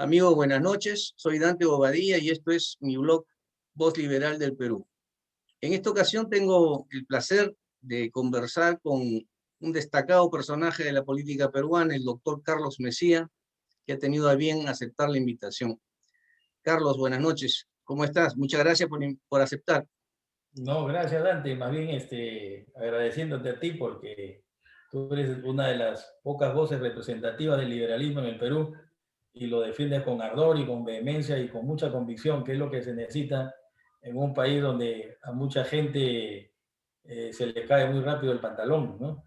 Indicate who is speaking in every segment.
Speaker 1: Amigos, buenas noches. Soy Dante Bobadilla y esto es mi blog Voz Liberal del Perú. En esta ocasión tengo el placer de conversar con un destacado personaje de la política peruana, el doctor Carlos Messía, que ha tenido a bien aceptar la invitación. Carlos, buenas noches. ¿Cómo estás? Muchas gracias por aceptar.
Speaker 2: No, gracias Dante, más bien agradeciéndote a ti porque tú eres una de las pocas voces representativas del liberalismo en el Perú y lo defiendes con ardor y con vehemencia y con mucha convicción, que es lo que se necesita en un país donde a mucha gente se le cae muy rápido el pantalón, ¿no?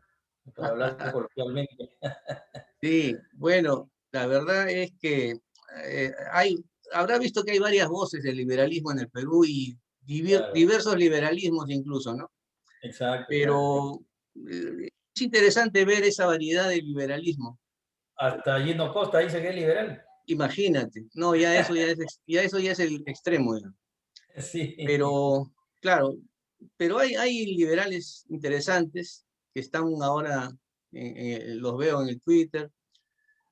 Speaker 2: Para hablar coloquialmente.
Speaker 1: Sí, bueno, la verdad es que eh, hay, habrá visto que hay varias voces del liberalismo en el Perú y
Speaker 2: Claro,
Speaker 1: diversos liberalismos incluso, ¿no?
Speaker 2: exacto, exacto.
Speaker 1: Pero es interesante ver esa variedad de liberalismo.
Speaker 2: Hasta Gino Costa dice que es liberal.
Speaker 1: Imagínate, no, ya eso ya es, ya eso ya es el extremo, ya.
Speaker 2: Sí,
Speaker 1: Pero, claro, pero hay liberales interesantes que están ahora, los veo en el Twitter.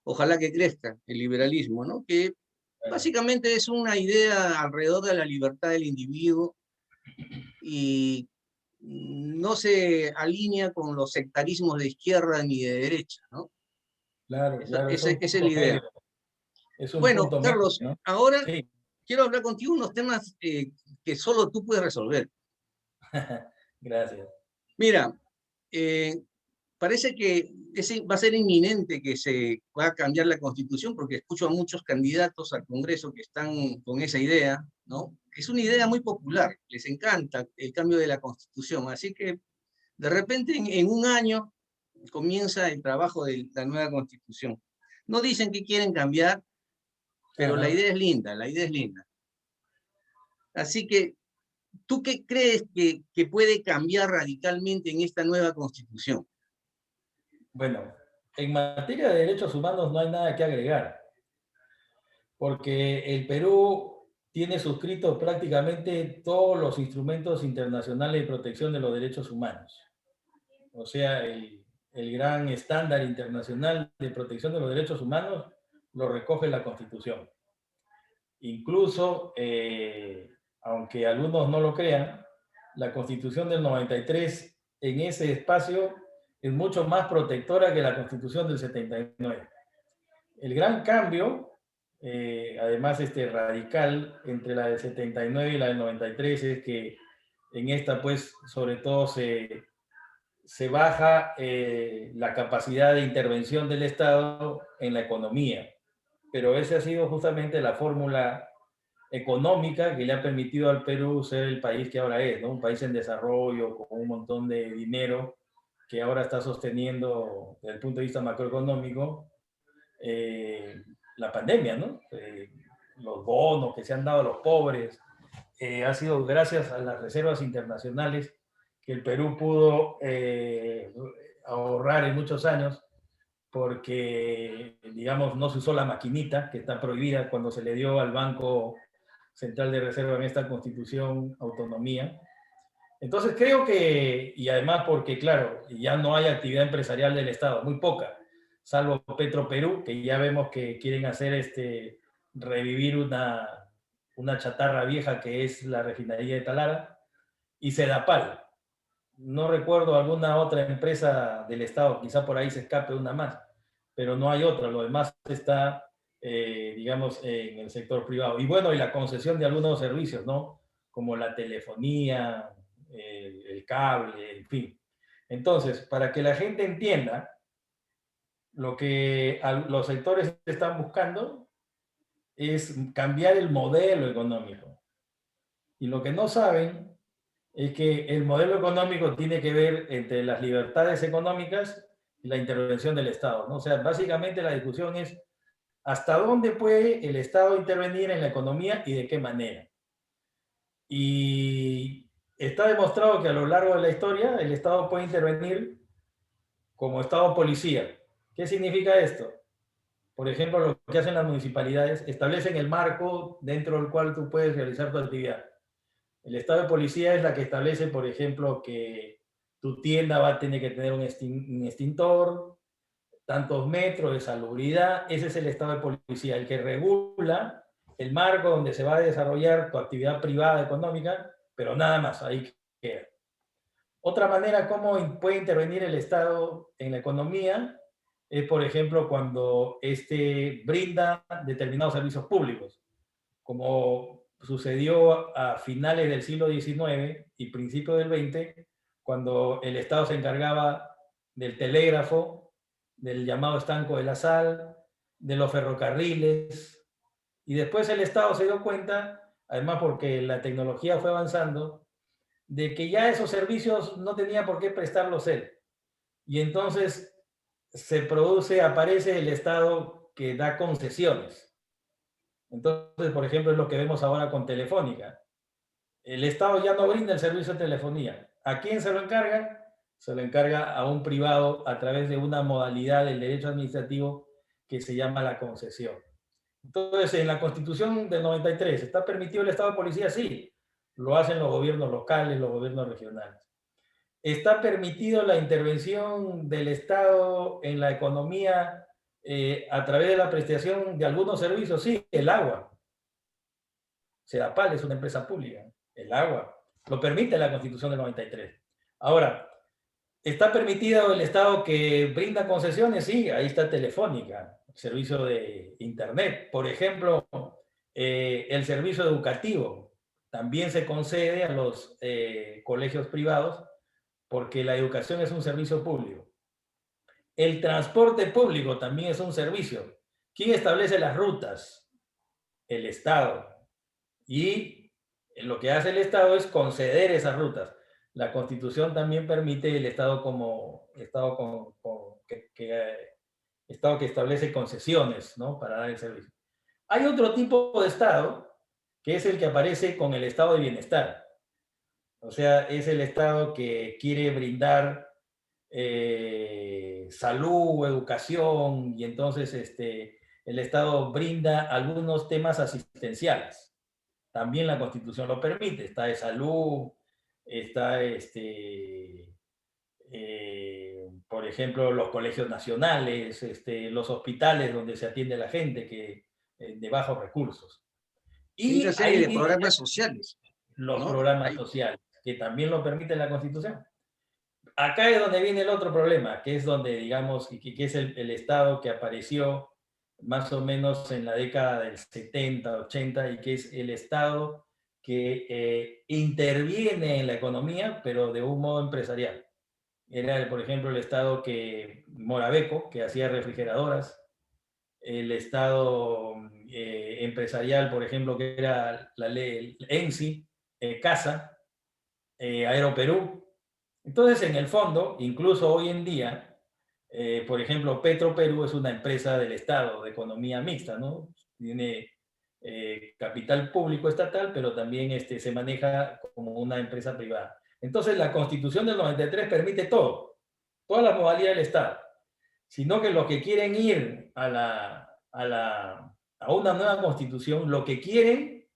Speaker 1: Ojalá que crezca el liberalismo, ¿no? Que
Speaker 2: claro.
Speaker 1: básicamente es una idea alrededor de la libertad del individuo y no se alinea con los sectarismos de izquierda ni de derecha, ¿no?
Speaker 2: Claro, claro, es un
Speaker 1: Esa es la
Speaker 2: punto medio.
Speaker 1: idea.
Speaker 2: Es un
Speaker 1: Bueno,
Speaker 2: punto medio,
Speaker 1: Carlos,
Speaker 2: ¿no?
Speaker 1: ahora
Speaker 2: Sí,
Speaker 1: quiero hablar contigo unos temas que solo tú puedes resolver.
Speaker 2: gracias.
Speaker 1: Mira, eh, parece que va a ser inminente que se va a cambiar la Constitución, porque escucho a muchos candidatos al Congreso que están con esa idea, ¿no? Es una idea muy popular, les encanta el cambio de la Constitución, así que de repente en un año comienza el trabajo de la nueva Constitución. No dicen que quieren cambiar, pero la
Speaker 2: Ajá.
Speaker 1: idea es linda, la idea es linda. Así que, ¿tú qué crees que puede cambiar radicalmente en esta nueva Constitución?
Speaker 2: Bueno, en materia de derechos humanos no hay nada que agregar, porque el Perú tiene suscritos prácticamente todos los instrumentos internacionales de protección de los derechos humanos. O sea, el gran estándar internacional de protección de los derechos humanos lo recoge la Constitución. Incluso, aunque algunos no lo crean, la Constitución del 93 en ese espacio es mucho más protectora que la Constitución del 79. El gran cambio, además radical, entre la del 79 y la del 93 es que en esta, pues, sobre todo se baja la capacidad de intervención del Estado en la economía. Pero esa ha sido justamente la fórmula económica que le ha permitido al Perú ser el país que ahora es, ¿no? Un país en desarrollo, con un montón de dinero que ahora está sosteniendo desde el punto de vista macroeconómico la pandemia, ¿no? Los bonos que se han dado a los pobres, ha sido gracias a las reservas internacionales que el Perú pudo ahorrar en muchos años porque, digamos, no se usó la maquinita que está prohibida cuando se le dio al Banco Central de Reserva en esta constitución autonomía. Entonces creo que, y además porque, claro, ya no hay actividad empresarial del Estado, muy poca, salvo Petroperú, que ya vemos que quieren hacer revivir una chatarra vieja que es la refinería de Talara, y Sedapal. No recuerdo alguna otra empresa del Estado, quizá por ahí se escape una más, pero no hay otra, lo demás está, digamos, en el sector privado. Y bueno, y la concesión de algunos servicios, ¿no? Como la telefonía, el cable, en fin. Entonces, para que la gente entienda lo que los sectores están buscando es cambiar el modelo económico. Y lo que no saben es que el modelo económico tiene que ver entre las libertades económicas y la intervención del Estado, ¿no? O sea, básicamente la discusión es hasta dónde puede el Estado intervenir en la economía y de qué manera. Y está demostrado que a lo largo de la historia el Estado puede intervenir como Estado policía. ¿Qué significa esto? Por ejemplo, lo que hacen las municipalidades, establecen el marco dentro del cual tú puedes realizar tu actividad. El estado de policía es la que establece, por ejemplo, que tu tienda va a tener que tener un extintor, tantos metros de salubridad. Ese es el estado de policía, el que regula el marco donde se va a desarrollar tu actividad privada económica, pero nada más, ahí queda. Otra manera como puede intervenir el Estado en la economía es, por ejemplo, cuando brinda determinados servicios públicos, como sucedió a finales del siglo XIX y principios del XX, cuando el Estado se encargaba del telégrafo, del llamado estanco de la sal, de los ferrocarriles, y después el Estado se dio cuenta, además porque la tecnología fue avanzando, de que ya esos servicios no tenía por qué prestarlos él. Y entonces aparece el Estado que da concesiones. Entonces, por ejemplo, es lo que vemos ahora con Telefónica. El Estado ya no brinda el servicio de telefonía. ¿A quién se lo encarga? Se lo encarga a un privado a través de una modalidad del derecho administrativo que se llama la concesión. Entonces, en la Constitución del 93, ¿está permitido el Estado de policía? Sí, lo hacen los gobiernos locales, los gobiernos regionales. ¿Está permitido la intervención del Estado en la economía a través de la prestación de algunos servicios? Sí, el agua. Sedapal es una empresa pública, el agua. Lo permite la Constitución del 93. Ahora, ¿está permitido el Estado que brinda concesiones? Sí, ahí está Telefónica, servicio de Internet. Por ejemplo, el servicio educativo también se concede a los colegios privados porque la educación es un servicio público. El transporte público también es un servicio. ¿Quién establece las rutas? El Estado. Y lo que hace el Estado es conceder esas rutas. La Constitución también permite el Estado como Estado, Estado que establece concesiones, ¿no?, para dar el servicio. Hay otro tipo de Estado, que es el que aparece con el Estado de bienestar. O sea, es el Estado que quiere brindar salud, educación, y entonces el Estado brinda algunos temas asistenciales. También la Constitución lo permite. Está de salud, está, por ejemplo, los colegios nacionales, los hospitales donde se atiende a la gente de bajos recursos.
Speaker 1: Y
Speaker 2: Y
Speaker 1: una serie
Speaker 2: ahí
Speaker 1: de
Speaker 2: vienen
Speaker 1: programas sociales,
Speaker 2: los
Speaker 1: ¿no?
Speaker 2: programas sociales, que también lo permite la Constitución. Acá es donde viene el otro problema, que es donde, digamos, que es el Estado que apareció más o menos en la década del 70, 80, y que es el Estado que interviene en la economía, pero de un modo empresarial. Era, por ejemplo, el Estado Morabeco, que hacía refrigeradoras, el Estado empresarial, por ejemplo, que era la ley, el ENSI, CASA, Aeroperú. Entonces, en el fondo, incluso hoy en día, por ejemplo, Petroperú es una empresa del Estado, de economía mixta, ¿no? Tiene capital público estatal, pero también se maneja como una empresa privada. Entonces, la Constitución del 93 permite todo, todas las modalidades del Estado, sino que los que quieren ir a una nueva Constitución, lo que quieren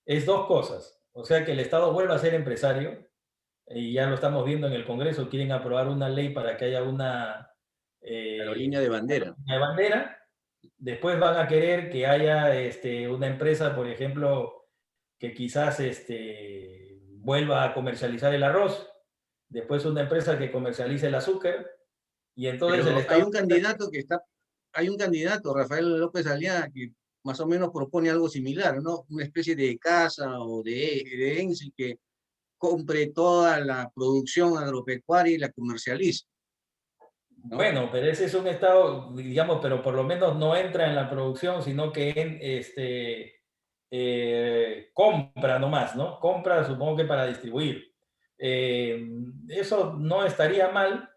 Speaker 2: es dos cosas. O sea, que el Estado vuelva a ser empresario, y ya lo estamos viendo en el Congreso, quieren aprobar una ley para que haya una
Speaker 1: aerolínea de bandera.
Speaker 2: bandera. Después van a querer que haya una empresa, por ejemplo, que quizás vuelva a comercializar el arroz. Después una empresa que comercialice el azúcar. Y entonces el
Speaker 1: Pero
Speaker 2: Estado...
Speaker 1: hay un candidato, Rafael López Aliaga, que más o menos propone algo similar, ¿no? Una especie de casa o de ENSI que compre toda la producción agropecuaria y la comercialice, ¿no?
Speaker 2: Bueno, pero ese es un Estado, digamos, pero por lo menos no entra en la producción, sino que compra nomás, ¿no? Compra, supongo que para distribuir. Eso no estaría mal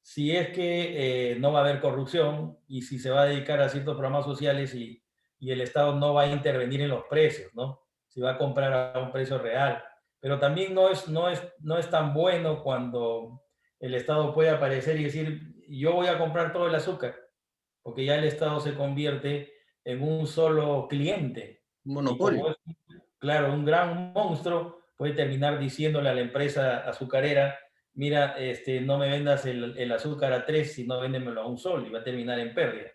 Speaker 2: si es que no va a haber corrupción y si se va a dedicar a ciertos programas sociales y el Estado no va a intervenir en los precios, ¿no? Si va a comprar a un precio real. Pero también no es tan bueno cuando el Estado puede aparecer y decir, yo voy a comprar todo el azúcar, porque ya el Estado se convierte en un solo cliente.
Speaker 1: Un
Speaker 2: Y como
Speaker 1: monopolio.
Speaker 2: es, claro, un gran monstruo, puede terminar diciéndole a la empresa azucarera mira, no me vendas el azúcar a 3, sino véndemelo a 1 sol y va a terminar en pérdida.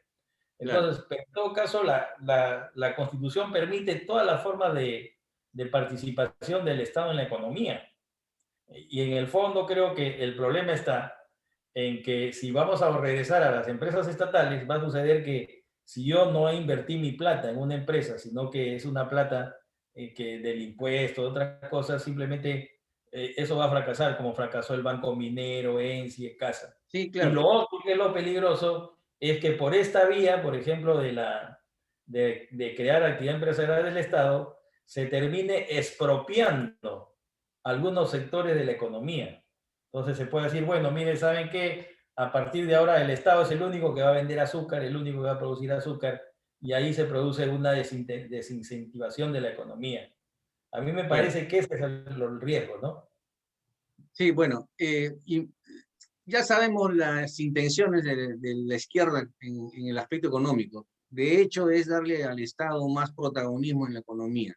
Speaker 1: Claro.
Speaker 2: Entonces, pero en todo caso, la Constitución permite todas las formas de participación del Estado en la economía. Y en el fondo creo que el problema está en que si vamos a regresar a las empresas estatales, va a suceder que si yo no invertí mi plata en una empresa, sino que es una plata que del impuesto, de otras cosas, simplemente eso va a fracasar, como fracasó el Banco Minero, ENSI, CASA.
Speaker 1: Sí,
Speaker 2: Y
Speaker 1: claro.
Speaker 2: lo otro que es lo peligroso es que por esta vía, por ejemplo, de crear actividad empresarial del Estado, se termine expropiando algunos sectores de la economía. Entonces se puede decir, bueno, mire, ¿saben qué? A partir de ahora el Estado es el único que va a vender azúcar, el único que va a producir azúcar, y ahí se produce una desincentivación de la economía. A mí me
Speaker 1: Claro.
Speaker 2: parece que ese es el riesgo, ¿no?
Speaker 1: Sí, bueno, y ya sabemos las intenciones de la izquierda en el aspecto económico. De hecho, es darle al Estado más protagonismo en la economía,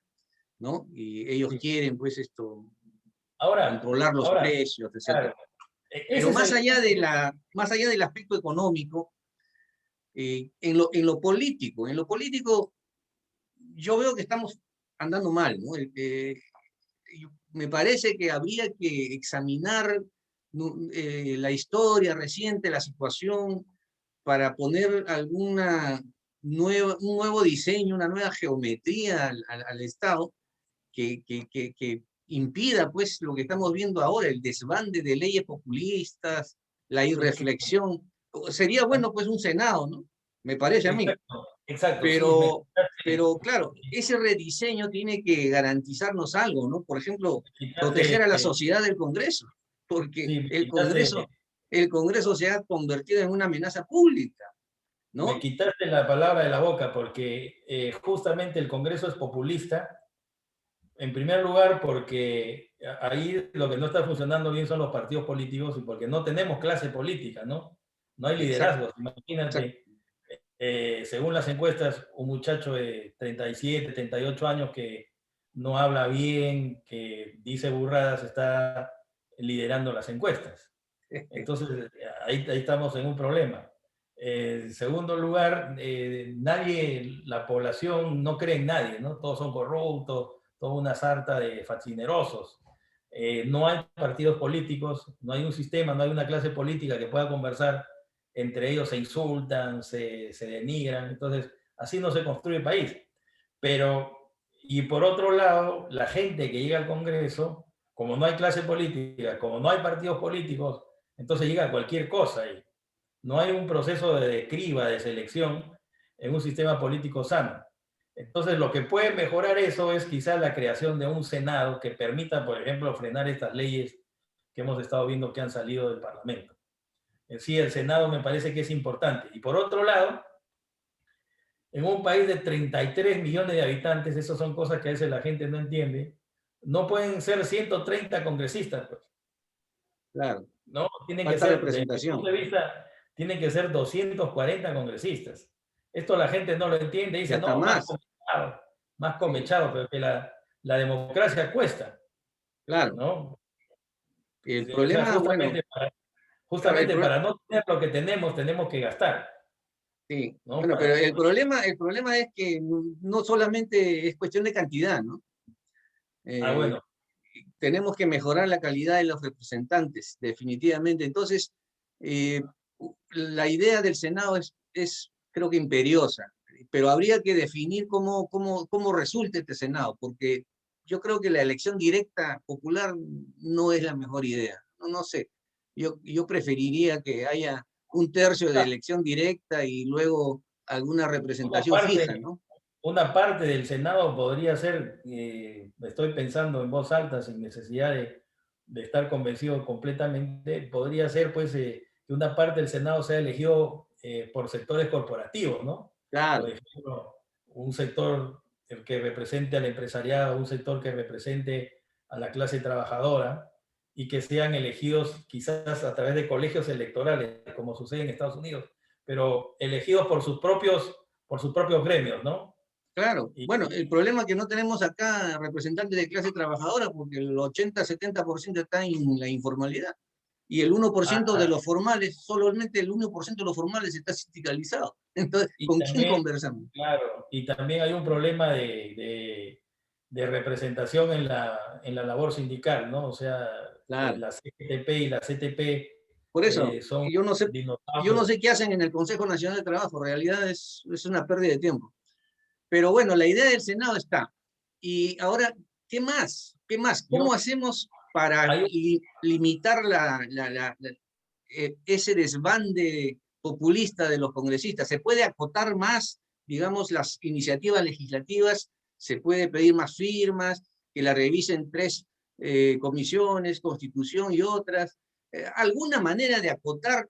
Speaker 1: ¿no? Y ellos
Speaker 2: Sí.
Speaker 1: quieren, pues,
Speaker 2: Ahora,
Speaker 1: controlar los
Speaker 2: ahora,
Speaker 1: precios, etcétera.
Speaker 2: claro, ese
Speaker 1: Pero
Speaker 2: es el...
Speaker 1: más allá del aspecto económico, en lo político, yo veo que estamos andando mal, ¿no? Me parece que habría que examinar la historia reciente, la situación, para poner un nuevo diseño, una nueva geometría al Estado que impida pues lo que estamos viendo ahora, el desbande de leyes populistas, la irreflexión. Sería bueno pues un Senado, ¿no? Me parece a mí.
Speaker 2: Exacto, exacto, sí,
Speaker 1: Pero, pero claro, ese rediseño tiene que garantizarnos algo, ¿no? Por ejemplo,
Speaker 2: me quitaste,
Speaker 1: proteger a la sociedad del Congreso, porque
Speaker 2: sí,
Speaker 1: El Congreso se ha convertido en una amenaza pública,
Speaker 2: me
Speaker 1: ¿no?
Speaker 2: quitaste la palabra de la boca porque justamente el Congreso es populista. En primer lugar, porque ahí lo que no está funcionando bien son los partidos políticos y porque no tenemos clase política, ¿no? No hay
Speaker 1: Exacto,
Speaker 2: liderazgo.
Speaker 1: exacto.
Speaker 2: Imagínate, según las encuestas, un muchacho de 37, 38 años que no habla bien, que dice burradas, está liderando las encuestas. Entonces, ahí estamos en un problema. En segundo lugar, la población no cree en nadie, ¿no? Todos son corruptos, toda una sarta de fascinerosos. No hay partidos políticos, no hay un sistema, no hay una clase política que pueda conversar. Entre ellos se insultan, se denigran. Entonces, así no se construye el país. Pero, y por otro lado, la gente que llega al Congreso, como no hay clase política, como no hay partidos políticos, entonces llega cualquier cosa ahí. No hay un proceso de criba, de selección en un sistema político sano. Entonces, lo que puede mejorar eso es quizás la creación de un Senado que permita, por ejemplo, frenar estas leyes que hemos estado viendo que han salido del Parlamento. En sí, el Senado me parece que es importante. Y por otro lado, en un país de 33 millones de habitantes, eso son cosas que a veces la gente no entiende, no pueden ser 130 congresistas, pues.
Speaker 1: Claro,
Speaker 2: ¿No? Tienen que
Speaker 1: falta
Speaker 2: ser, desde mi punto
Speaker 1: representación.
Speaker 2: de vista, tienen que ser 240 congresistas. Esto la gente no lo entiende,
Speaker 1: Y
Speaker 2: dice,
Speaker 1: hasta
Speaker 2: no,
Speaker 1: más.
Speaker 2: más
Speaker 1: Sí,
Speaker 2: comechado, pero que la democracia cuesta,
Speaker 1: claro.
Speaker 2: ¿no?
Speaker 1: El
Speaker 2: O sea,
Speaker 1: problema, bueno, claro,
Speaker 2: justamente para no tener lo que tenemos que gastar,
Speaker 1: sí,
Speaker 2: ¿no?
Speaker 1: bueno, pero el problema es que no solamente es cuestión de cantidad, ¿no? Eh,
Speaker 2: Bueno,
Speaker 1: tenemos que mejorar la calidad de los representantes, definitivamente. Entonces, eh, la idea del Senado creo que imperiosa, pero habría que definir cómo resulta este Senado, porque yo creo que la elección directa popular no es la mejor idea. No, no sé, yo preferiría que haya un tercio de elección directa y luego alguna
Speaker 2: una
Speaker 1: representación fija,
Speaker 2: parte,
Speaker 1: ¿no?
Speaker 2: una parte del Senado podría ser, estoy pensando en voz alta sin necesidad de estar convencido completamente, podría ser pues que una parte del Senado sea elegido por sectores corporativos, ¿no? Por
Speaker 1: Claro,
Speaker 2: ejemplo, un sector el que represente al empresariado, un sector que represente a la clase trabajadora y que sean elegidos quizás a través de colegios electorales, como sucede en Estados Unidos, pero elegidos por sus propios gremios, ¿no?
Speaker 1: claro.
Speaker 2: Y,
Speaker 1: Bueno, el
Speaker 2: y,
Speaker 1: problema es que no tenemos acá representantes de clase trabajadora porque el 80-70% está en la informalidad. y el 1% de
Speaker 2: Ajá.
Speaker 1: los formales, solamente el 1% de los formales está sindicalizado. Entonces,
Speaker 2: Y
Speaker 1: ¿con quién
Speaker 2: también,
Speaker 1: conversamos?
Speaker 2: claro, y también hay un problema de representación en la labor sindical, ¿no? O sea,
Speaker 1: Claro.
Speaker 2: la CGTP y la CTP
Speaker 1: Por eso,
Speaker 2: son
Speaker 1: yo no
Speaker 2: dinosaurios.
Speaker 1: sé qué hacen en el Consejo Nacional de Trabajo, en realidad es una pérdida de tiempo. Pero bueno, la idea del Senado está. Y ahora, ¿qué más? ¿Qué más?
Speaker 2: Yo,
Speaker 1: ¿Cómo hacemos para
Speaker 2: hay,
Speaker 1: limitar ese desbande populista de los congresistas? ¿Se puede acotar más, digamos, las iniciativas legislativas? ¿Se puede pedir más firmas? ¿Que la revisen tres comisiones, Constitución y otras? ¿Alguna manera de acotar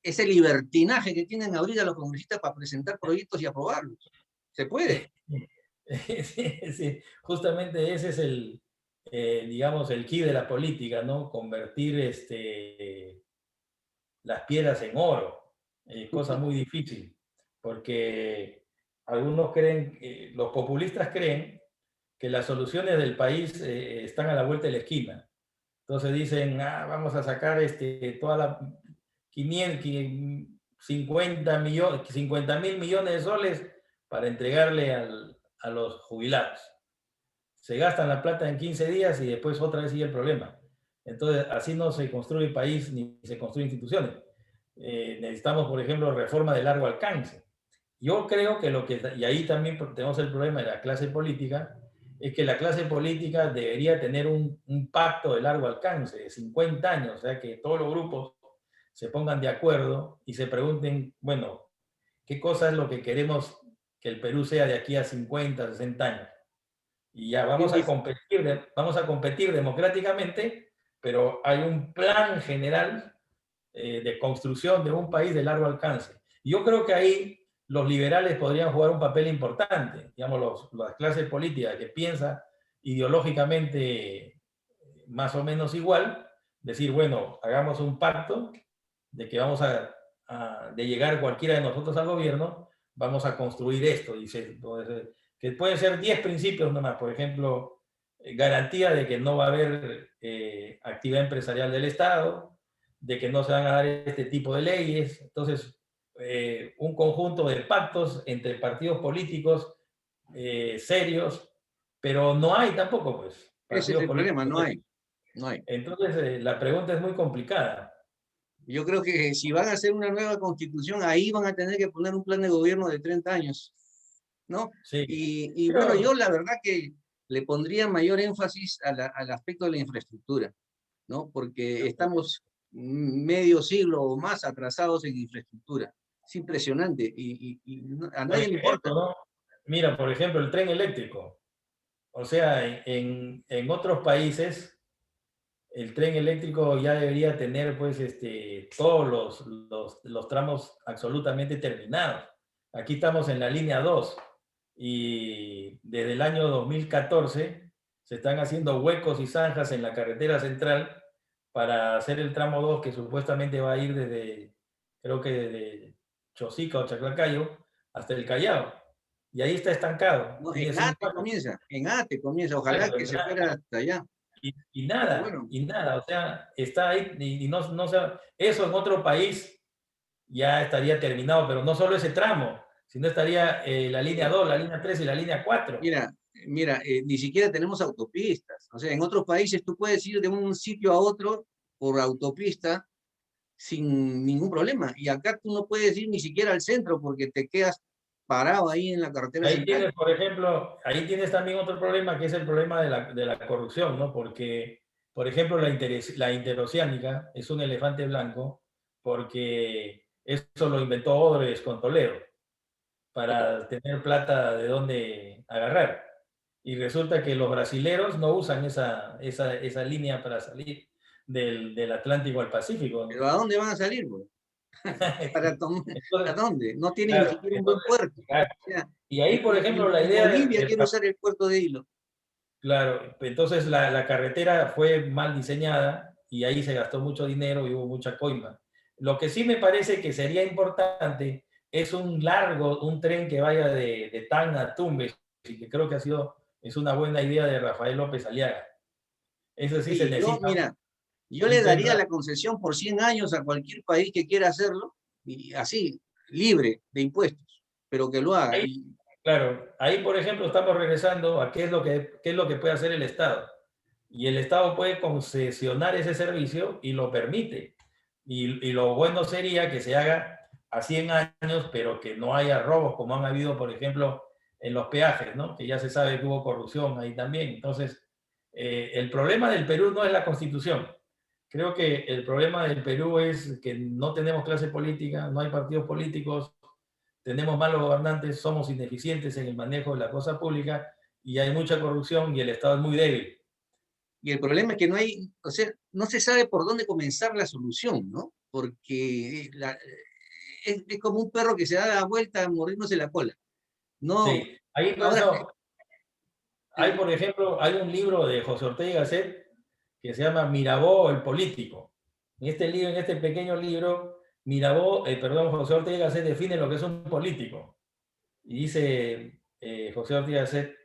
Speaker 1: ese libertinaje que tienen ahorita los congresistas para presentar proyectos y aprobarlos? ¿Se puede?
Speaker 2: sí, sí, justamente ese es digamos, el key de la política, ¿no? Convertir las piedras en oro, cosa muy difícil, porque algunos creen, los populistas creen que las soluciones del país están a la vuelta de la esquina. Entonces dicen, vamos a sacar toda la 500, 50 mil millones de soles para entregarle a los jubilados. Se gastan la plata en 15 días y después otra vez sigue el problema. Entonces, así no se construye país ni se construyen instituciones. Necesitamos, por ejemplo, reforma de largo alcance. Yo creo que y ahí también tenemos el problema de la clase política, es que la clase política debería tener un pacto de largo alcance, de 50 años, o sea, que todos los grupos se pongan de acuerdo y se pregunten, bueno, ¿qué cosa es lo que queremos que el Perú sea de aquí a 50, 60 años? Y ya
Speaker 1: Bien
Speaker 2: vamos a competir democráticamente, pero hay un plan general de construcción de un país de largo alcance. Y yo creo que ahí los liberales podrían jugar un papel importante, digamos, las clases políticas que piensan ideológicamente más o menos igual, decir, bueno, hagamos un pacto de que vamos de llegar cualquiera de nosotros al gobierno, vamos a construir esto, dice, que pueden ser 10 principios nomás, por ejemplo, garantía de que no va a haber actividad empresarial del Estado, de que no se van a dar este tipo de leyes, entonces un conjunto de pactos entre partidos políticos serios, pero no hay tampoco, pues,
Speaker 1: Ese es
Speaker 2: partidos
Speaker 1: el problema,
Speaker 2: políticos
Speaker 1: no
Speaker 2: serios.
Speaker 1: hay, no hay.
Speaker 2: Entonces, la pregunta es muy complicada.
Speaker 1: Yo creo que si van a hacer una nueva constitución, ahí van a tener que poner un plan de gobierno de 30 años, ¿no?
Speaker 2: Sí,
Speaker 1: Y bueno, yo
Speaker 2: pero
Speaker 1: la verdad que le pondría mayor énfasis al aspecto de la infraestructura, ¿no? Porque estamos medio siglo o más atrasados en infraestructura. Es impresionante y a
Speaker 2: por
Speaker 1: nadie le
Speaker 2: ejemplo,
Speaker 1: importa.
Speaker 2: ¿no? Mira, por ejemplo, el tren eléctrico. O sea, en otros países, el tren eléctrico ya debería tener, pues, todos los tramos absolutamente terminados. Aquí estamos en la línea 2 y desde el año 2014 se están haciendo huecos y zanjas en la carretera central para hacer el tramo 2 que supuestamente va a ir creo que desde Chosica o Chaclacayo hasta el Callao. Y ahí está estancado.
Speaker 1: No,
Speaker 2: Tiene 5 años.
Speaker 1: En ATE comienza, ojalá
Speaker 2: Claro,
Speaker 1: que se fuera hasta allá. Pero bueno,
Speaker 2: y nada, o sea, está ahí y no eso en otro país ya estaría terminado, pero no solo ese tramo, sino estaría la línea
Speaker 1: sí,
Speaker 2: 2, la línea 3 y la línea 4.
Speaker 1: mira, ni siquiera tenemos autopistas. O sea, en otros países tú puedes ir de un sitio a otro por autopista sin ningún problema. Y acá tú no puedes ir ni siquiera al centro porque te quedas parado ahí en la carretera
Speaker 2: Ahí
Speaker 1: central.
Speaker 2: tienes, por ejemplo, ahí tienes también otro problema que es el problema de la corrupción, ¿no? Porque, por ejemplo, la interoceánica es un elefante blanco porque eso lo inventó Odres con Toledo para tener plata de dónde agarrar. Y resulta que los brasileros no usan esa línea para salir del Atlántico al Pacífico, ¿no?
Speaker 1: Pero ¿a dónde van a salir, bro? ¿A
Speaker 2: Entonces,
Speaker 1: dónde? No tienen ni
Speaker 2: claro,
Speaker 1: siquiera un buen
Speaker 2: entonces,
Speaker 1: puerto.
Speaker 2: claro.
Speaker 1: O sea,
Speaker 2: Y ahí, por ejemplo, la
Speaker 1: ni
Speaker 2: idea
Speaker 1: Bolivia quiere usar el puerto de Hilo.
Speaker 2: claro, entonces la carretera fue mal diseñada y ahí se gastó mucho dinero y hubo mucha coima. Lo que sí me parece que sería importante es un tren que vaya de Tacna a Tumbes, y que creo que es una buena idea de Rafael López Aliaga. Eso sí se
Speaker 1: Sí, yo,
Speaker 2: necesita.
Speaker 1: mira, Yo le daría la concesión por 100 años a cualquier país que quiera hacerlo, y así, libre de impuestos, pero que lo haga.
Speaker 2: Ahí, claro, ahí por ejemplo estamos regresando a qué es lo que puede hacer el Estado. Y el Estado puede concesionar ese servicio y lo permite. Y lo bueno sería que se haga a 100 años, pero que no haya robos, como han habido, por ejemplo, en los peajes, ¿no? Que ya se sabe que hubo corrupción ahí también. Entonces, el problema del Perú no es la Constitución. Creo que el problema del Perú es que no tenemos clase política, no hay partidos políticos, tenemos malos gobernantes, somos ineficientes en el manejo de la cosa pública y hay mucha corrupción y el Estado es muy débil.
Speaker 1: Y el problema es que no hay, o sea, no se sabe por dónde comenzar la solución, ¿no? Porque es como un perro que se da la vuelta mordiéndose la cola. No,
Speaker 2: Sí, ahí por
Speaker 1: ahora,
Speaker 2: eso, hay por ejemplo, hay un libro de José Ortega y Gasset que se llama Mirabeau, el político. En este libro, en este pequeño libro, José Ortega y Gasset define lo que es un político. Y dice José Ortega y Gasset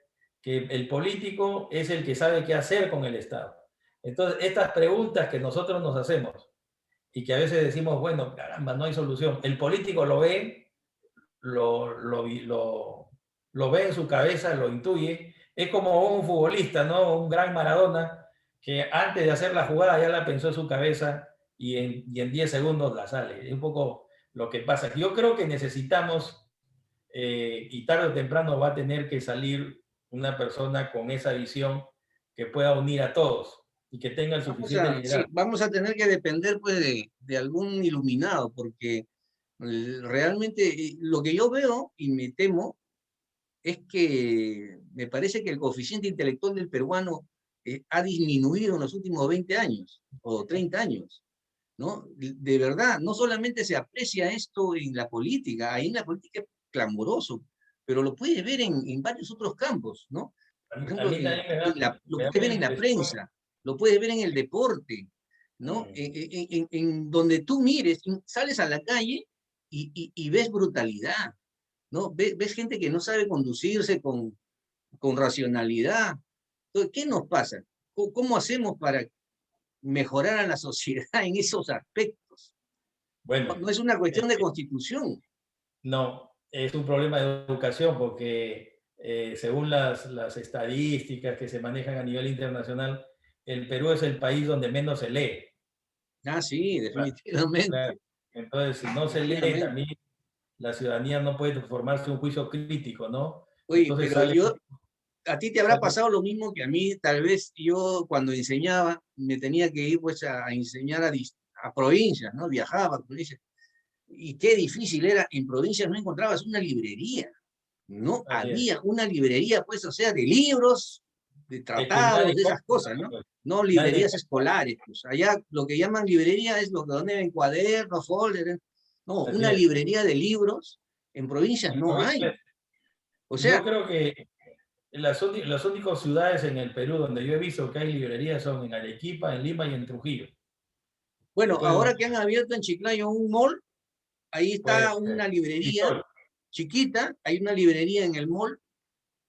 Speaker 2: que el político es el que sabe qué hacer con el Estado. Entonces, estas preguntas que nosotros nos hacemos y que a veces decimos, bueno, caramba, no hay solución. El político lo ve, lo ve en su cabeza, lo intuye. Es como un futbolista, ¿no? Un gran Maradona que antes de hacer la jugada ya la pensó en su cabeza y en 10 segundos la sale. Es un poco lo que pasa. Yo creo que necesitamos, y tarde o temprano va a tener que salir una persona con esa visión que pueda unir a todos y que tenga el suficiente
Speaker 1: sí,
Speaker 2: liderazgo.
Speaker 1: vamos a tener que depender pues de algún iluminado, porque realmente lo que yo veo y me temo es que me parece que el coeficiente intelectual del peruano ha disminuido en los últimos 20 años o 30 años, ¿no? De verdad, no solamente se aprecia esto en la política, ahí en la política es clamoroso, pero lo puedes ver en varios otros campos, ¿no? Por
Speaker 2: A
Speaker 1: ejemplo,
Speaker 2: mí también
Speaker 1: lo
Speaker 2: me da
Speaker 1: puedes ver
Speaker 2: una
Speaker 1: en la
Speaker 2: impresión.
Speaker 1: prensa, lo puedes ver en el deporte, ¿no?
Speaker 2: Mm.
Speaker 1: En donde tú mires, sales a la calle y ves brutalidad, ¿no? Ves gente que no sabe conducirse con racionalidad. Entonces, ¿qué nos pasa? ¿Cómo hacemos para mejorar a la sociedad en esos aspectos?
Speaker 2: Bueno,
Speaker 1: No es una cuestión de constitución.
Speaker 2: no, es un problema de educación porque según las estadísticas que se manejan a nivel internacional, el Perú es el país donde menos se lee.
Speaker 1: Ah, sí,
Speaker 2: Claro.
Speaker 1: definitivamente.
Speaker 2: Entonces, si no se lee,
Speaker 1: Definitivamente.
Speaker 2: también la ciudadanía no puede formarse un juicio crítico, ¿no?
Speaker 1: Oye,
Speaker 2: Entonces
Speaker 1: pero
Speaker 2: sale,
Speaker 1: a ti te habrá pasado lo mismo que a mí, tal vez yo cuando enseñaba me tenía que ir pues a enseñar a provincias, ¿no? Viajaba a provincias. Y qué difícil era, en provincias no encontrabas una librería, no
Speaker 2: así es.
Speaker 1: había una librería, pues, o sea, de libros, de
Speaker 2: Es que nadie
Speaker 1: tratados, de esas
Speaker 2: compra,
Speaker 1: cosas, ¿no?
Speaker 2: pues,
Speaker 1: No
Speaker 2: nadie
Speaker 1: librerías
Speaker 2: compra,
Speaker 1: escolares, pues. Allá lo que llaman librería es lo que donde ven cuadernos, folders. No,
Speaker 2: así
Speaker 1: una
Speaker 2: es.
Speaker 1: librería de libros en provincias
Speaker 2: En
Speaker 1: no hay.
Speaker 2: provincias,
Speaker 1: O
Speaker 2: yo
Speaker 1: sea,
Speaker 2: creo que las únicas ciudades en el Perú donde yo he visto que hay librerías son en Arequipa, en Lima y en Trujillo.
Speaker 1: bueno,
Speaker 2: Después
Speaker 1: ahora
Speaker 2: no,
Speaker 1: que han abierto en Chiclayo un mall, ahí
Speaker 2: puede
Speaker 1: está
Speaker 2: ser.
Speaker 1: una librería
Speaker 2: Crisol,
Speaker 1: chiquita, hay una librería en el mall,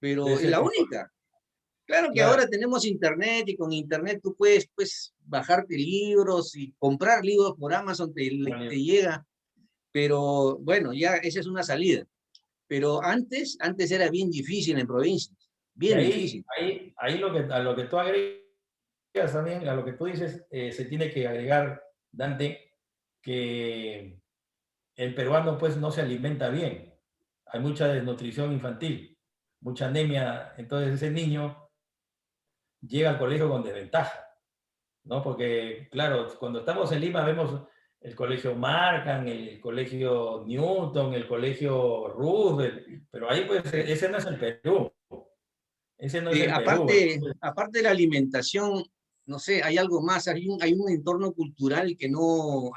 Speaker 2: debe
Speaker 1: pero es
Speaker 2: ser
Speaker 1: la
Speaker 2: Crisol.
Speaker 1: única. Claro que
Speaker 2: Claro,
Speaker 1: ahora tenemos internet y con internet tú puedes pues, bajarte libros y comprar libros por Amazon, te llega, pero bueno, ya esa es una salida. Pero antes era bien difícil en provincias,
Speaker 2: y
Speaker 1: bien difícil.
Speaker 2: ahí a lo que tú agregas también, a lo que tú dices, se tiene que agregar, Dante, que el peruano pues no se alimenta bien. Hay mucha desnutrición infantil, mucha anemia. Entonces ese niño llega al colegio con desventaja, ¿no? Porque, claro, cuando estamos en Lima vemos el colegio Markham, el colegio Newton, el colegio Roosevelt, pero ahí pues ese no es el Perú, ese no es el Perú. Entonces,
Speaker 1: Aparte de la alimentación, no sé, hay algo más, hay un entorno cultural que no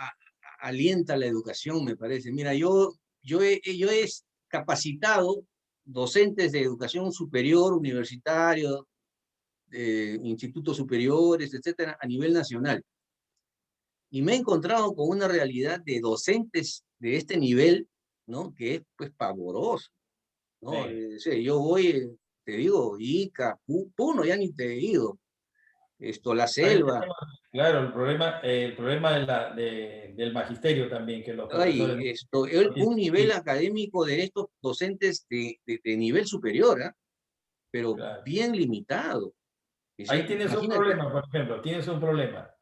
Speaker 1: alienta la educación, me parece. Mira, yo he capacitado docentes de educación superior, universitario, institutos superiores, etcétera, a nivel nacional. Y me he encontrado con una realidad de docentes de este nivel, ¿no? Que es pues pavoroso, ¿no? Sí, yo voy, te digo, Ica, Puno, ya ni te he ido, La
Speaker 2: ahí
Speaker 1: Selva.
Speaker 2: Claro, el problema del magisterio también, que los
Speaker 1: Hay
Speaker 2: profesores no
Speaker 1: un
Speaker 2: tienen
Speaker 1: nivel
Speaker 2: tiempo.
Speaker 1: académico de estos docentes de nivel superior, ¿ah? Pero
Speaker 2: Claro.
Speaker 1: bien limitado.
Speaker 2: Ahí tienes un
Speaker 1: Imagínate.
Speaker 2: problema, por ejemplo, tienes un problema.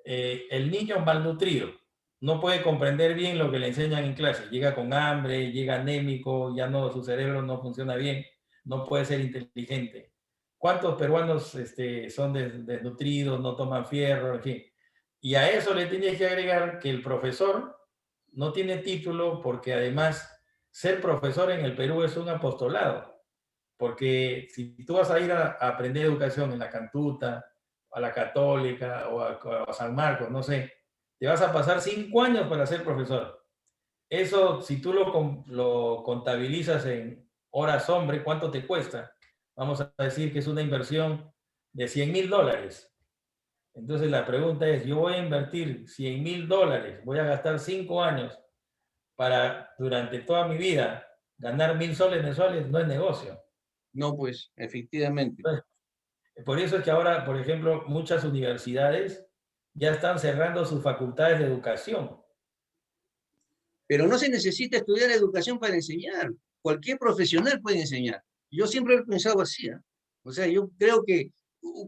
Speaker 2: El niño malnutrido no puede comprender bien lo que le enseñan en clase. Llega con hambre, llega anémico, ya no, su cerebro no funciona bien, no puede ser inteligente. ¿Cuántos peruanos son desnutridos, no toman fierro, en fin? Y a eso le tienes que agregar que el profesor no tiene título porque además ser profesor en el Perú es un apostolado. Porque si tú vas a ir a aprender educación en la Cantuta, a la Católica o a San Marcos, no sé, te vas a pasar 5 años para ser profesor. Eso, si tú lo contabilizas en horas hombre, ¿cuánto te cuesta? Vamos a decir que es una inversión de $100,000. Entonces la pregunta es, yo voy a invertir $100,000, voy a gastar 5 años para durante toda mi vida ganar 1,000 soles mensuales, no es negocio.
Speaker 1: No, pues, efectivamente.
Speaker 2: Por eso es que ahora, por ejemplo, muchas universidades ya están cerrando sus facultades de educación.
Speaker 1: Pero no se necesita estudiar educación para enseñar. Cualquier profesional puede enseñar. Yo siempre he pensado así, ¿eh? O sea, yo creo que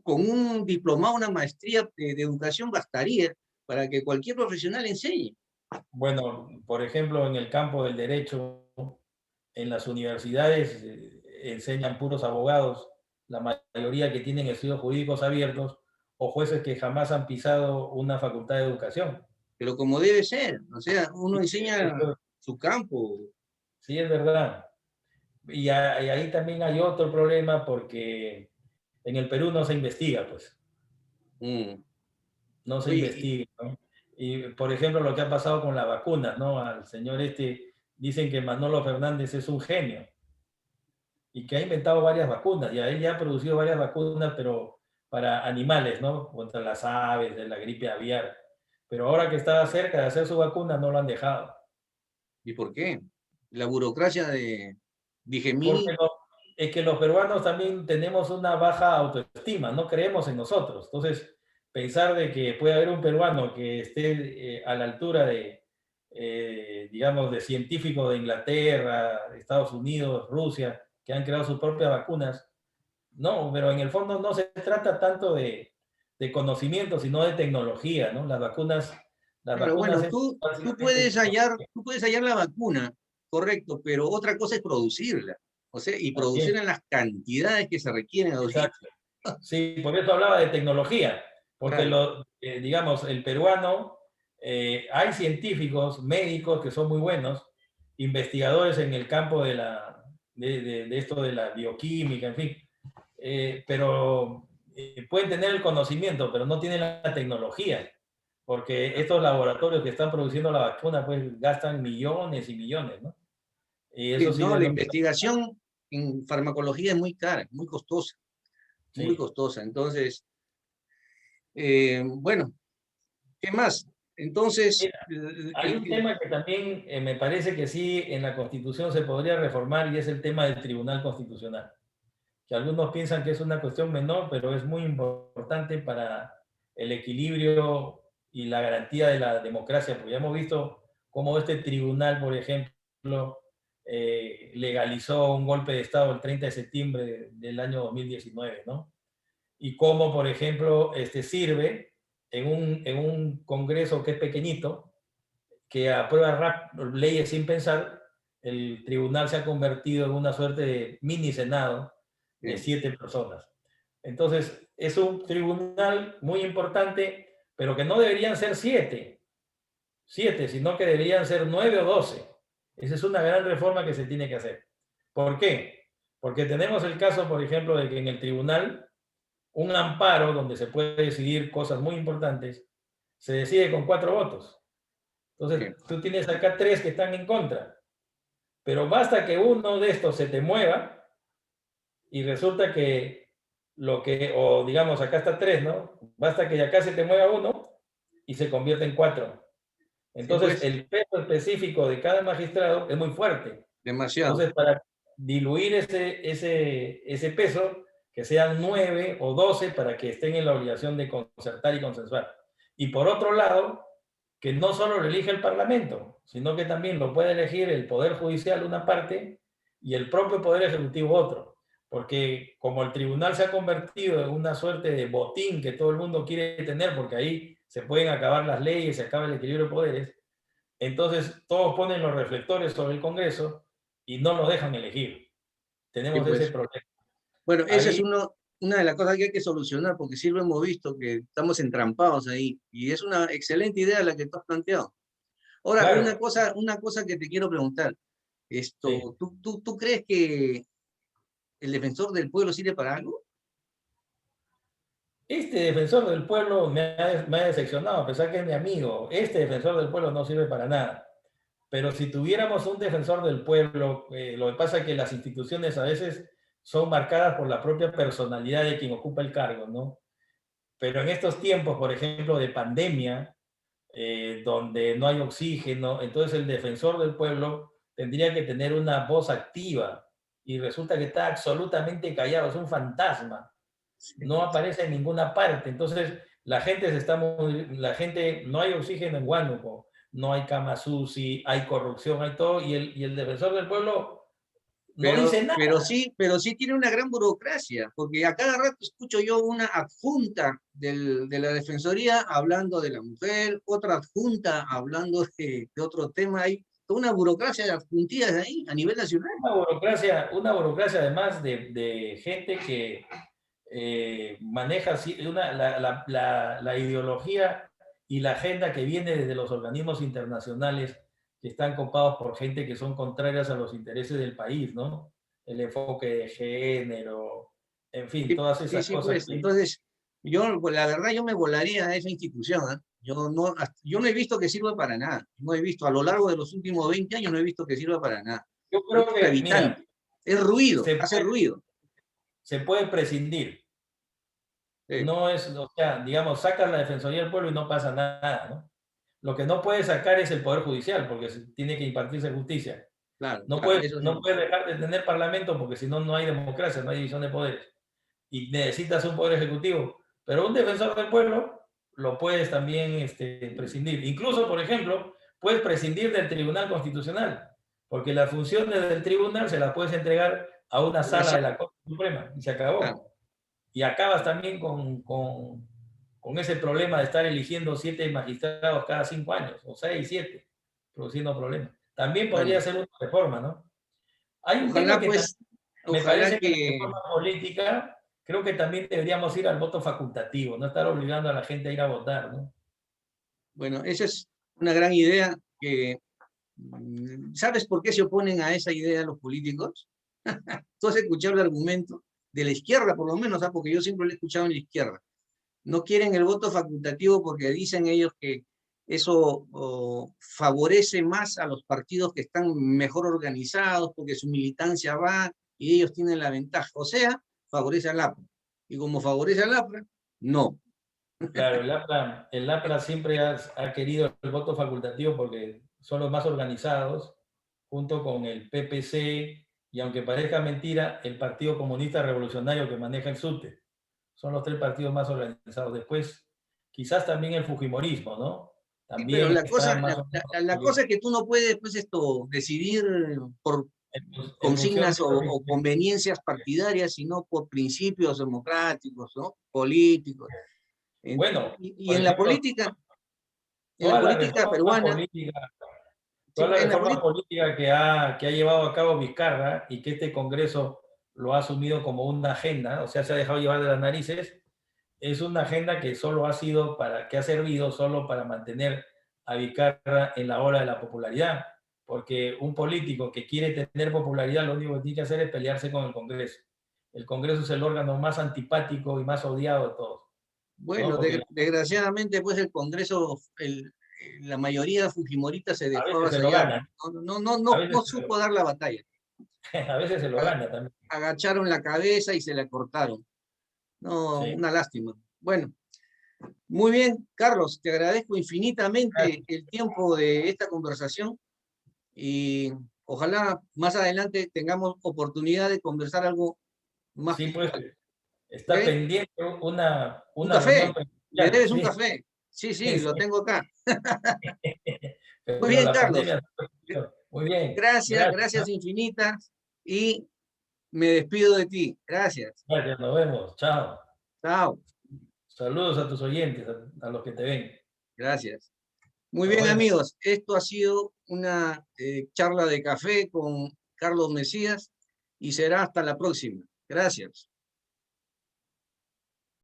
Speaker 1: con un diplomado, una maestría de educación bastaría para que cualquier profesional enseñe.
Speaker 2: Bueno, por ejemplo, en el campo del derecho, en las universidades enseñan puros abogados, la mayoría que tienen estudios jurídicos abiertos, o jueces que jamás han pisado una facultad de educación.
Speaker 1: Pero como debe ser, o sea, uno
Speaker 2: Y
Speaker 1: enseña
Speaker 2: esto
Speaker 1: su campo.
Speaker 2: sí es verdad. Y ahí también hay otro problema porque en el Perú no se investiga, pues.
Speaker 1: Mm.
Speaker 2: No se
Speaker 1: Oye,
Speaker 2: investiga, ¿no? Y, por ejemplo, lo que ha pasado con la vacuna, ¿no? Al señor dicen que Manolo Fernández es un genio y que ha inventado varias vacunas, y él ya ha producido varias vacunas, pero para animales, ¿no? Contra las aves, de la gripe aviar. Pero ahora que estaba cerca de hacer su vacuna, no lo han dejado.
Speaker 1: ¿y por qué? La burocracia de
Speaker 2: Porque
Speaker 1: Digemini,
Speaker 2: es que los peruanos también tenemos una baja autoestima, no creemos en nosotros. Entonces, pensar de que puede haber un peruano que esté a la altura digamos, de científicos de Inglaterra, Estados Unidos, Rusia, que han creado sus propias vacunas, no, pero en el fondo no se trata tanto de conocimiento, sino de tecnología, ¿no? Las
Speaker 1: claro,
Speaker 2: vacunas
Speaker 1: bueno,
Speaker 2: es
Speaker 1: tú
Speaker 2: básicamente tecnología.
Speaker 1: tú puedes hallar la vacuna, correcto, pero otra cosa es producirla, o sea, y
Speaker 2: Así es,
Speaker 1: producirla en las cantidades que se requieren ahorita.
Speaker 2: exacto. Sí, por eso hablaba de tecnología, porque
Speaker 1: Claro,
Speaker 2: digamos, el peruano, hay científicos, médicos que son muy buenos, investigadores en el campo de esto de la bioquímica, en fin, pero pueden tener el conocimiento, pero no tienen la tecnología, porque estos laboratorios que están produciendo la vacuna, pues gastan millones y millones, ¿no? Y
Speaker 1: sí,
Speaker 2: eso sí
Speaker 1: no,
Speaker 2: de
Speaker 1: la
Speaker 2: no...
Speaker 1: investigación en farmacología es muy cara, muy costosa, muy
Speaker 2: Sí.
Speaker 1: costosa. Entonces, bueno, ¿qué más? Entonces,
Speaker 2: Hay un tema que también me parece que sí en la Constitución se podría reformar y es el tema del Tribunal Constitucional, que algunos piensan que es una cuestión menor, pero es muy importante para el equilibrio y la garantía de la democracia, porque ya hemos visto cómo este tribunal, por ejemplo, legalizó un golpe de Estado el 30 de septiembre del año 2019, ¿no? Y cómo, por ejemplo, sirve en un Congreso que es pequeñito, que aprueba leyes sin pensar, el tribunal se ha convertido en una suerte de mini senado de
Speaker 1: eh,
Speaker 2: 7 personas. Entonces, es un tribunal muy importante, pero que no deberían ser siete, sino que deberían ser 9 o 12. Esa es una gran reforma que se tiene que hacer. ¿Por qué? Porque tenemos el caso, por ejemplo, de que en el tribunal, un amparo donde se puede decidir cosas muy importantes, se decide con 4 votos.
Speaker 1: eh,
Speaker 2: Entonces, tú tienes acá 3 que están en contra, pero basta que uno de estos se te mueva y resulta que o digamos, acá está 3, ¿no? Basta que acá se te mueva uno y se convierte en 4.
Speaker 1: sí,
Speaker 2: Entonces,
Speaker 1: pues,
Speaker 2: el peso específico de cada magistrado es muy fuerte.
Speaker 1: demasiado.
Speaker 2: Entonces, para diluir ese peso, que sean 9 o 12 para que estén en la obligación de concertar y consensuar. Y por otro lado, que no solo lo elige el Parlamento, sino que también lo puede elegir el Poder Judicial una parte y el propio Poder Ejecutivo otro. Porque como el tribunal se ha convertido en una suerte de botín que todo el mundo quiere tener, porque ahí se pueden acabar las leyes, se acaba el equilibrio de poderes, entonces todos ponen los reflectores sobre el Congreso y no lo dejan elegir.
Speaker 1: Sí,
Speaker 2: Tenemos ese
Speaker 1: pues.
Speaker 2: problema.
Speaker 1: Bueno, esa es
Speaker 2: Ahí,
Speaker 1: una de las cosas que hay que solucionar, porque sí lo hemos visto, que estamos entrampados ahí, y es una excelente idea la que tú has planteado. Ahora,
Speaker 2: claro,
Speaker 1: una cosa que te quiero preguntar,
Speaker 2: sí.
Speaker 1: ¿tú crees que el defensor del pueblo sirve para algo?
Speaker 2: Este defensor del pueblo me ha decepcionado, a pesar que es mi amigo. Este defensor del pueblo no sirve para nada. Pero si tuviéramos un defensor del pueblo, lo que pasa es que las instituciones a veces son marcadas por la propia personalidad de quien ocupa el cargo, ¿no? Pero en estos tiempos, por ejemplo, de pandemia, donde no hay oxígeno, entonces el defensor del pueblo tendría que tener una voz activa y resulta que está absolutamente callado, es un fantasma, no aparece en ninguna parte. Entonces la gente, no hay oxígeno en Huánuco, no hay cama SUSI, hay corrupción, hay todo, y el defensor del pueblo no dice nada.
Speaker 1: Pero sí tiene una gran burocracia, porque a cada rato escucho yo una adjunta de la Defensoría hablando de la mujer, otra adjunta hablando de otro tema. Hay toda una burocracia de adjuntillas ahí a nivel nacional.
Speaker 2: Una burocracia además de gente que maneja la ideología y la agenda que viene desde los organismos internacionales que están copados por gente que son contrarias a los intereses del país, ¿no? El enfoque de género, en fin,
Speaker 1: Sí,
Speaker 2: todas
Speaker 1: sí,
Speaker 2: esas
Speaker 1: sí,
Speaker 2: cosas
Speaker 1: pues.
Speaker 2: que...
Speaker 1: Entonces, la verdad, yo me volaría a esa institución. ¿Eh? Yo no he visto que sirva para nada. No he visto, a lo largo de los últimos 20 años, no he visto que sirva para nada.
Speaker 2: Yo
Speaker 1: Es
Speaker 2: creo que, mira,
Speaker 1: gravitante, es ruido,
Speaker 2: se
Speaker 1: hace
Speaker 2: puede,
Speaker 1: ruido.
Speaker 2: se puede prescindir.
Speaker 1: Sí,
Speaker 2: No es, o sea, digamos, sacas la Defensoría del Pueblo y no pasa nada, ¿no? Lo que no puede sacar es el Poder Judicial, porque tiene que impartirse justicia.
Speaker 1: claro,
Speaker 2: No
Speaker 1: claro,
Speaker 2: puede,
Speaker 1: eso
Speaker 2: no
Speaker 1: sí.
Speaker 2: puede dejar de tener parlamento, porque si no, no hay democracia, no hay división de poderes. Y necesitas un poder ejecutivo. Pero un defensor del pueblo lo puedes también prescindir. Incluso, por ejemplo, puedes prescindir del Tribunal Constitucional, porque las funciones del tribunal se las puedes entregar a una
Speaker 1: Una
Speaker 2: sala de
Speaker 1: sa-
Speaker 2: la Corte Suprema y se
Speaker 1: claro,
Speaker 2: acabó. Y acabas también con ese problema de estar eligiendo 7 magistrados cada 5 años, o 6, 7, produciendo problemas. También podría
Speaker 1: bueno,
Speaker 2: ser una reforma, ¿no? Hay un tema
Speaker 1: ojalá
Speaker 2: que también
Speaker 1: pues,
Speaker 2: me
Speaker 1: ojalá
Speaker 2: parece que en la
Speaker 1: que,
Speaker 2: reforma política, creo que también deberíamos ir al voto facultativo, no estar obligando a la gente a ir a votar, ¿no?
Speaker 1: bueno, esa es una gran idea que, ¿sabes por qué se oponen a esa idea los políticos? Tú has escuchado el argumento de la izquierda, por lo menos, ¿ah? Porque yo siempre lo he escuchado en la izquierda. No quieren el voto facultativo porque dicen ellos que eso favorece más a los partidos que están mejor organizados, porque su militancia va y ellos tienen la ventaja. O sea, favorece al APRA. Y como favorece al APRA, no.
Speaker 2: Claro, el APRA siempre ha querido el voto facultativo porque son los más organizados, junto con el PPC y, aunque parezca mentira, el Partido Comunista Revolucionario que maneja el SUTE. Son los 3 partidos más organizados. Después, quizás también el Fujimorismo, ¿no?
Speaker 1: Sí, pero
Speaker 2: También está más o
Speaker 1: la
Speaker 2: menos
Speaker 1: cosa es que tú no puedes pues, decidir por
Speaker 2: en función
Speaker 1: consignas
Speaker 2: de los
Speaker 1: o
Speaker 2: intereses.
Speaker 1: conveniencias partidarias, sino por principios democráticos, ¿no? Políticos.
Speaker 2: Bueno,
Speaker 1: Y
Speaker 2: por ejemplo,
Speaker 1: en la
Speaker 2: toda la
Speaker 1: política
Speaker 2: reforma
Speaker 1: peruana,
Speaker 2: política
Speaker 1: sí,
Speaker 2: toda la
Speaker 1: en la
Speaker 2: reforma
Speaker 1: política,
Speaker 2: política que ha llevado a cabo Vizcarra y que este Congreso lo ha asumido como una agenda, o sea, se ha dejado llevar de las narices, es una agenda que solo ha sido que ha servido solo para mantener a Vizcarra en la ola de la popularidad, porque un político que quiere tener popularidad lo único que tiene que hacer es pelearse con el Congreso. El Congreso es el órgano más antipático y más odiado de todos, ¿no?
Speaker 1: bueno,
Speaker 2: Porque
Speaker 1: desgraciadamente, pues el Congreso, la mayoría fujimorista se
Speaker 2: a
Speaker 1: dejó
Speaker 2: veces se lo
Speaker 1: avasallar.
Speaker 2: gana, a
Speaker 1: No
Speaker 2: veces
Speaker 1: supo dar la batalla.
Speaker 2: a veces se lo gana también.
Speaker 1: Agacharon la cabeza y se la cortaron. No,
Speaker 2: Sí.
Speaker 1: una lástima. Bueno, muy bien, Carlos, te agradezco infinitamente
Speaker 2: Gracias.
Speaker 1: el tiempo de esta conversación y ojalá más adelante tengamos oportunidad de conversar algo más
Speaker 2: Sí, pues
Speaker 1: puntual.
Speaker 2: está
Speaker 1: ¿Ok?
Speaker 2: pendiente
Speaker 1: Un
Speaker 2: una reunión
Speaker 1: café, me
Speaker 2: presencial,
Speaker 1: debes un
Speaker 2: sí,
Speaker 1: café. Sí, lo tengo acá. Muy
Speaker 2: Pero
Speaker 1: bien,
Speaker 2: la
Speaker 1: Carlos.
Speaker 2: pandemia... Muy bien, gracias.
Speaker 1: Gracias infinitas y me despido de ti. Gracias.
Speaker 2: Gracias, nos vemos. Chao.
Speaker 1: Chao.
Speaker 2: Saludos a tus oyentes, a los que te ven.
Speaker 1: Gracias. Muy
Speaker 2: Nos
Speaker 1: bien,
Speaker 2: vemos.
Speaker 1: amigos. Esto ha sido una charla de café con Carlos Mesías y será hasta la próxima. Gracias.